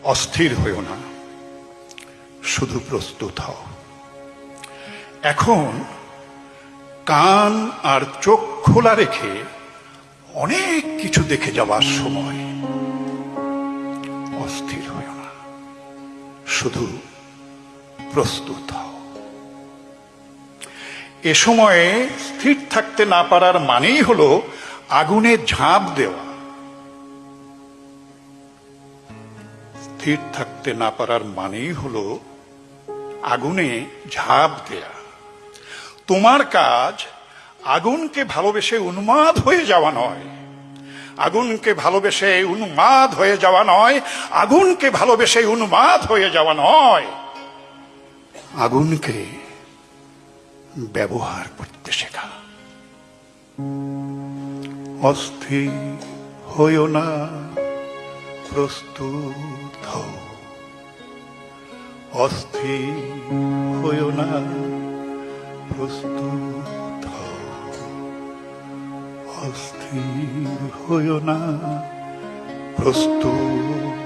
অস্থির হইও না, শুধু প্রস্তুত হও। এখন কান আর চোখ খোলা রেখে অনেক কিছু দেখে যাওয়ার সময়। অস্থির হইও না, শুধু প্রস্তুত হও। এ সময়ে স্থির থাকতে না পারার মানেই হলো আগুনে ঝাঁপ দেওয়া। স্থির থাকতে না পারার মানেই হলো আগুনে ঝাঁপ দেয়া। তোমার কাজ আগুনকে ভালোবেসে উন্মাদ হয়ে যাওয়া নয়, আগুনকে ভালোবেসে উন্মাদ হয়ে যাওয়া নয়, আগুনকে ভালোবেসে উন্মাদ হয়ে যাওয়া নয়, আগুনকে ব্যবহার করতে শেখা। অস্থির হইও না, প্রস্তুত হও। অস্থির হইও না, প্রস্তুত হও। অস্থির হইও না, প্রস্তুত